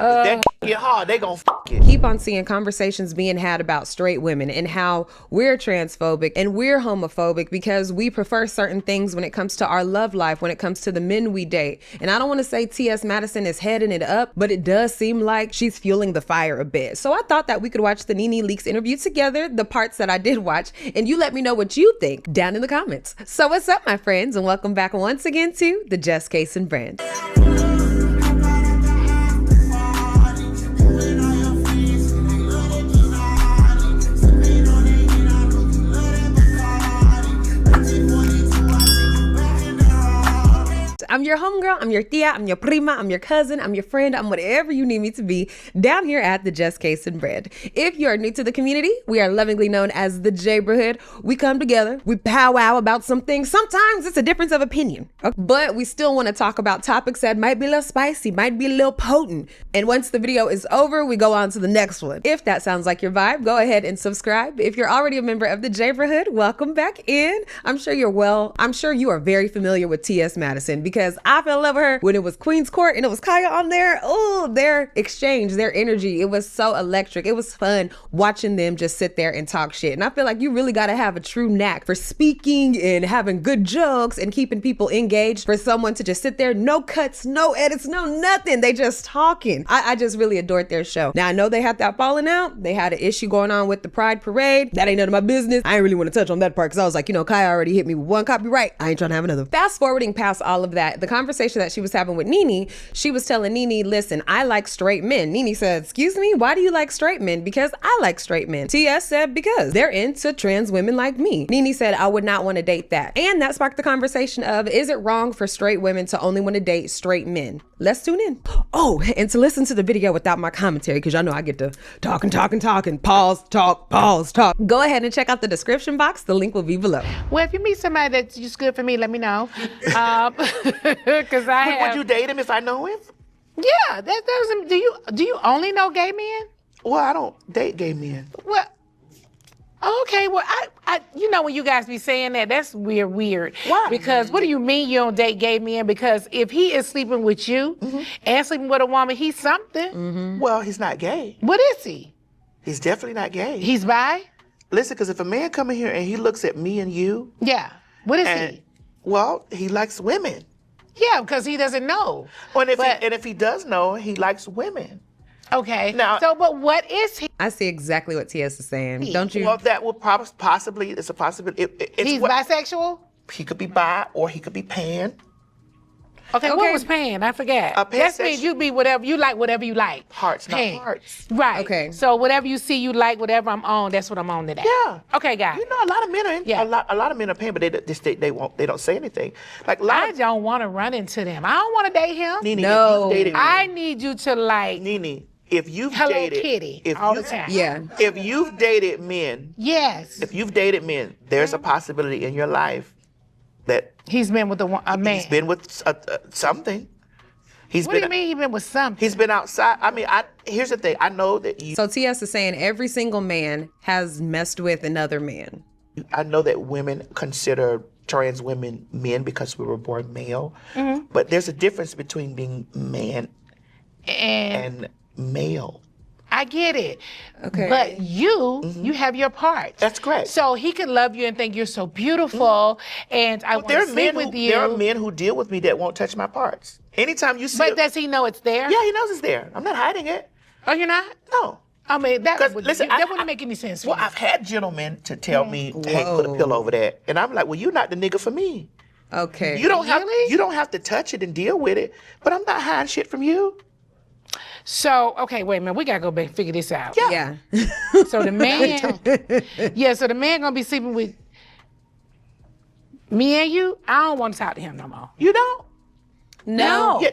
If that get hard, they gonna it. Keep on seeing conversations being had about straight women and how we're transphobic and we're homophobic because we prefer certain things when it comes to our love life, when it comes to the men we date. And I don't want to say T.S. Madison is heading it up, but it does seem like she's fueling the fire a bit. So I thought that we could watch the Nene Leakes interview together, the parts that I did watch, and you let me know what you think down in the comments. So what's up, my friends, and welcome back once again to the Just Case and Brand. I'm your homegirl, I'm your tia, I'm your prima, I'm your cousin, I'm your friend, I'm whatever you need me to be down here at the Just Case and Bread. If you are new to the community, we are lovingly known as the Jayborhood. We come together, we powwow about some things. Sometimes it's a difference of opinion, but we still want to talk about topics that might be a little spicy, might be a little potent. And once the video is over, we go on to the next one. If that sounds like your vibe, go ahead and subscribe. If you're already a member of the Jayborhood, welcome back in. I'm sure you are very familiar with T.S. Madison because I fell in love with her when it was Queen's Court and it was Kaya on there. Oh, their exchange, their energy, it was so electric. It was fun watching them just sit there and talk shit. And I feel like you really got to have a true knack for speaking and having good jokes and keeping people engaged for someone to just sit there, no cuts, no edits, no nothing. They just talking. I just really adored their show. Now I know they had that falling out. They had an issue going on with the Pride Parade. That ain't none of my business. I ain't really want to touch on that part because I was like, Kaya already hit me with one copyright. I ain't trying to have another. Fast forwarding past all of that, the conversation that she was having with Nene, she was telling Nene, listen, I like straight men. Nene said, excuse me, why do you like straight men? Because I like straight men. T.S. said, because they're into trans women like me. Nene said, I would not want to date that. And that sparked the conversation of, is it wrong for straight women to only want to date straight men? Let's tune in. Oh, and to listen to the video without my commentary, because y'all know I get to talking, pause, talk. Go ahead and check out the description box. The link will be below. Well, if you meet somebody that's just good for me, let me know. Because Would you date him if I know him? Yeah, that doesn't. Do you only know gay men? Well, I don't date gay men. Well, okay. Well, I when you guys be saying that, that's weird. Why? Because what do you mean you don't date gay men? Because if he is sleeping with you and sleeping with a woman, he's something. Well, he's not gay. What is he? He's definitely not gay. He's bi? Listen, because if a man come in here and he looks at me and you. Yeah. What is he? Well, he likes women. Yeah, because he doesn't know. Well, and if he does know, he likes women. Okay. Now, but what is he? I see exactly what T.S. is saying. Don't you? Well, that would possibly, it's a possibility. He's bisexual? He could be bi or he could be pan. Okay, what was pan? I forgot. That means you be whatever you like. Hearts, pan. not hearts. Right. Okay. So whatever you see you like, whatever I'm on, that's what I'm on today. Yeah. Okay, guys. A lot of men are Yeah. a lot of men are pan, but they don't say anything. Like I don't want to run into them. I don't want to date him. Nene, No. I need you to like Nene, if you've Hello dated Kitty all the time. Yeah. If you've dated men, Yes. there's a possibility in your life that He's been with a man. he's been with something. What do you mean he's been with something? He's been outside. I mean, here's the thing. I know that So T.S. is saying every single man has messed with another man. I know that women consider trans women men because we were born male, but there's a difference between being man and male. I get it. Okay. But you have your parts. That's correct. So he can love you and think you're so beautiful, and I want to sleep with you. There are men who deal with me that won't touch my parts. Anytime you see But does he know it's there? Yeah, he knows it's there. I'm not hiding it. Oh, you're not? No. I mean, that wouldn't I- make any sense. Well, I've had gentlemen to tell me, hey, put a pillow over that. And I'm like, well, you're not the nigga for me. Okay. You don't Really? you don't have to touch it and deal with it, but I'm not hiding shit from you. So, okay, wait a minute. We got to go back and figure this out. Yeah. So the man, so the man going to be sleeping with me and you? I don't want to talk to him no more. You don't? No. Yeah,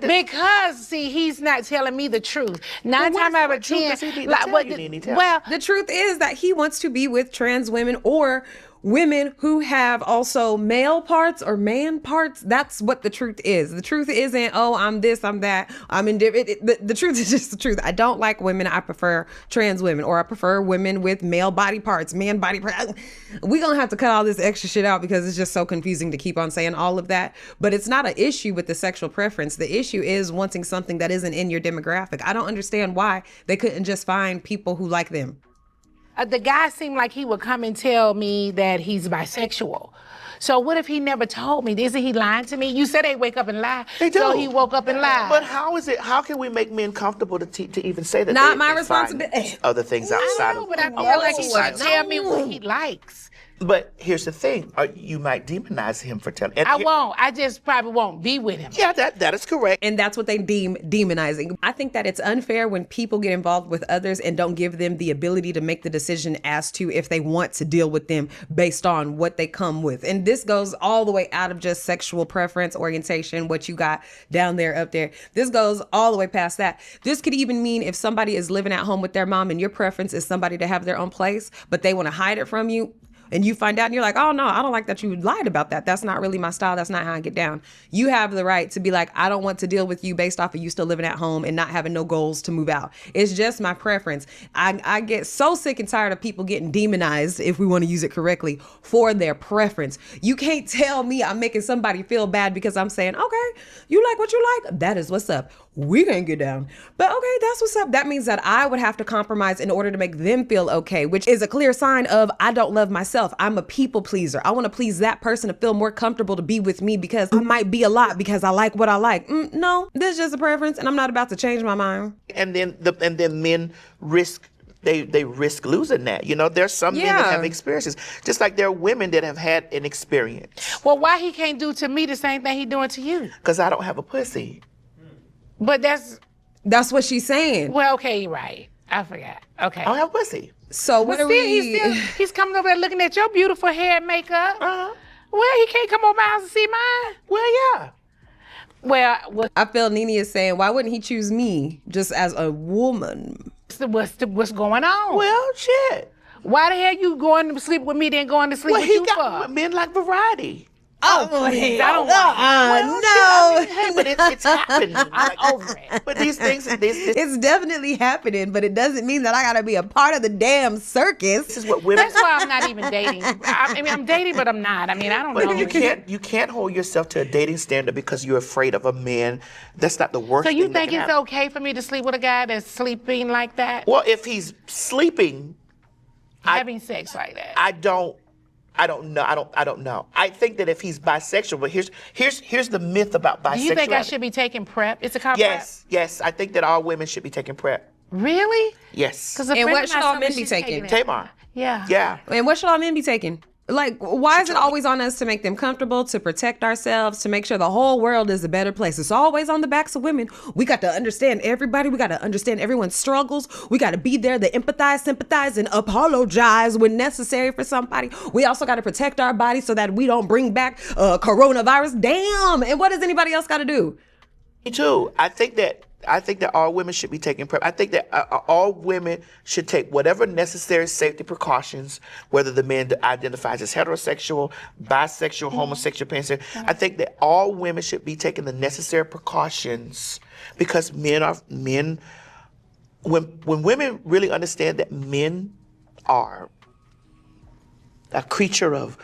Because, see, he's not telling me the truth. Nine times out of what truth 10. does he need to tell you, Nene? Tell me. Well, The truth is that he wants to be with trans women or women who have also male parts or man parts. That's what the truth is. The truth isn't, oh, I'm this, I'm that, I'm indifferent. The truth is just the truth. I don't like women. I prefer trans women, or I prefer women with male body parts, man body parts. We're going to have to cut all this extra shit out because it's just so confusing to keep on saying all of that. But it's not an issue with the sexual preference. The issue is wanting something that isn't in your demographic. I don't understand why they couldn't just find people who like them. The guy seemed like he would come and tell me that he's bisexual. So what if he never told me? Isn't he lying to me? You said they wake up and lie. They do. So he woke up and lied. But how can we make men comfortable to even say that? Not my they responsibility. find other things outside I know, of but I of feel like he society. should tell me what he likes. But here's the thing: you might demonize him for telling. I won't. I just probably won't be with him. Yeah, that is correct. And that's what they deem demonizing. I think that it's unfair when people get involved with others and don't give them the ability to make the decision as to if they want to deal with them based on what they come with. And this goes all the way out of just sexual preference, orientation, what you got down there, up there. This goes all the way past that. This could even mean if somebody is living at home with their mom and your preference is somebody to have their own place, but they want to hide it from you. And you find out and you're like, oh no, I don't like that you lied about that. That's not really my style. That's not how I get down. You have the right to be like, I don't want to deal with you based off of you still living at home and not having no goals to move out. It's just my preference. I get so sick and tired of people getting demonized, if we want to use it correctly, for their preference. You can't tell me I'm making somebody feel bad because I'm saying, okay, you like what you like. That is what's up. We can't get down. But okay, that's what's up. That means that I would have to compromise in order to make them feel okay, which is a clear sign of I don't love myself. I'm a people pleaser. I want to please that person to feel more comfortable to be with me because I might be a lot because I like what I like. No, this is just a preference and I'm not about to change my mind. And then men risk they risk losing that. You know, there's some men that have experiences, just like there are women that have had an experience. Well, why he can't do to me the same thing he doing to you? Because I don't have a pussy. But that's what she's saying. Well, okay, you're right. I forgot. Okay. I don't have a pussy. So what But are still, we? he's coming over there looking at your beautiful hair and makeup. Well, he can't come over my house and see mine. Well, yeah. Well, I feel Nene is saying, why wouldn't he choose me just as a woman? what's going on? Well, shit. Why the hell you going to sleep with me then going to sleep Well, with he you got for? men like variety. Oh, please, I don't want Well, no. shit, I mean, hey, but it's happening. I'm over it. But these things, this It's definitely happening, but it doesn't mean that I gotta be a part of the damn circus. is what women. That's why I'm not even dating. I mean, I'm dating, but I'm not. I mean, I don't know. But you can't hold yourself to a dating standard because you're afraid of a man. That's not the worst So thing you that think can it's happen. okay for me to sleep with a guy that's sleeping like that? Well, if he's sleeping, Having sex like that? I don't know. I don't know. I think that if he's bisexual, but here's the myth about bisexuality. Do you think I should be taking PrEP? It's a called Yes. I think that all women should be taking PrEP. PrEP? Really? Yes. And what should all men be taking? Tamar. Yeah. Yeah. And what should all men be taking? Like, why is it always on us to make them comfortable, to protect ourselves, to make sure the whole world is a better place? It's always on the backs of women. We got to understand everybody. We got to understand everyone's struggles. We got to be there to empathize, sympathize, and apologize when necessary for somebody. We also got to protect our bodies so that we don't bring back coronavirus. Damn. And what does anybody else got to do? Me too. I think that all women should be taking PrEP. I think that all women should take whatever necessary safety precautions, whether the man identifies as heterosexual, bisexual, homosexual, pansexual. I think that all women should be taking the necessary precautions because when women really understand that men are a creature of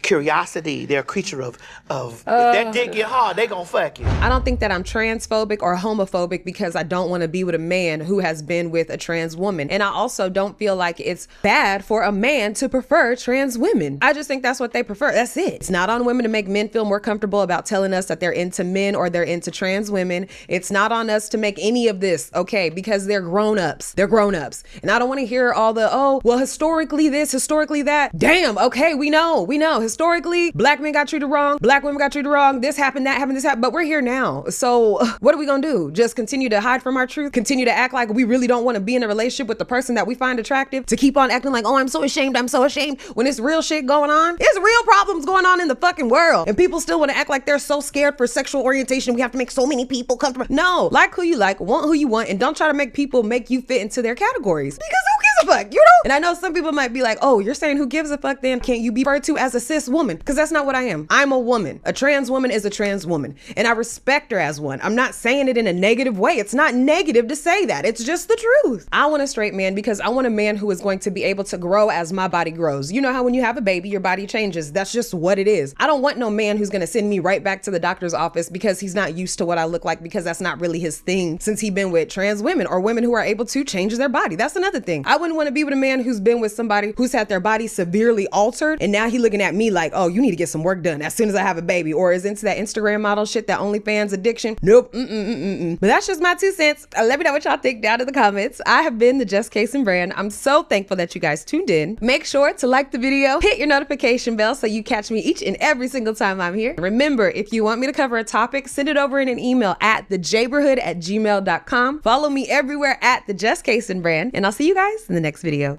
curiosity, they're a creature of if that dick get hard, they gonna fuck you. I don't think that I'm transphobic or homophobic because I don't want to be with a man who has been with a trans woman. And I also don't feel like it's bad for a man to prefer trans women. I just think that's what they prefer. That's it. It's not on women to make men feel more comfortable about telling us that they're into men or they're into trans women. It's not on us to make any of this, okay? Because they're grown-ups. They're grown-ups. And I don't want to hear all the, oh, well, historically this, historically that. Damn, okay, we know. Historically, black men got treated wrong, black women got treated wrong, this happened, this happened, but we're here now. So what are we gonna do? Just continue to hide from our truth? Continue to act like we really don't want to be in a relationship with the person that we find attractive? To keep on acting like, oh, I'm so ashamed, when it's real shit going on? There's real problems going on in the fucking world. And people still want to act like they're so scared for sexual orientation. We have to make so many people comfortable. No, like who you like, want who you want, and don't try to make people make you fit into their categories. Because who gives a fuck? You don't? And I know some people might be like, oh, you're saying who gives a fuck then? Can't you be referred to as a cis woman? Because that's not what I am. I'm a woman. A trans woman is a trans woman. And I respect her as one. I'm not saying it in a negative way. It's not negative to say that. It's just the truth. I want a straight man because I want a man who is going to be able to grow as my body grows. You know how when you have a baby, your body changes. That's just what it is. I don't want no man who's going to send me right back to the doctor's office because he's not used to what I look like, because that's not really his thing, since he's been with trans women or women who are able to change their body. That's another thing. I wouldn't want to be with a man who's been with somebody who's had their body severely altered and now he looking at me like, oh, you need to get some work done as soon as I have a baby, or is into that Instagram model shit, that OnlyFans addiction. Nope. But that's just my 2 cents. Let me know what y'all think down in the comments. I have been the Just Casing Brand. I'm so thankful that you guys tuned in. Make sure to like the video, hit your notification bell so you catch me each and every single time I'm here. Remember, if you want me to cover a topic, send it over in an email at thejbrhood@gmail.com. Follow me everywhere at the Just Casing Brand, and I'll see you guys in the next video.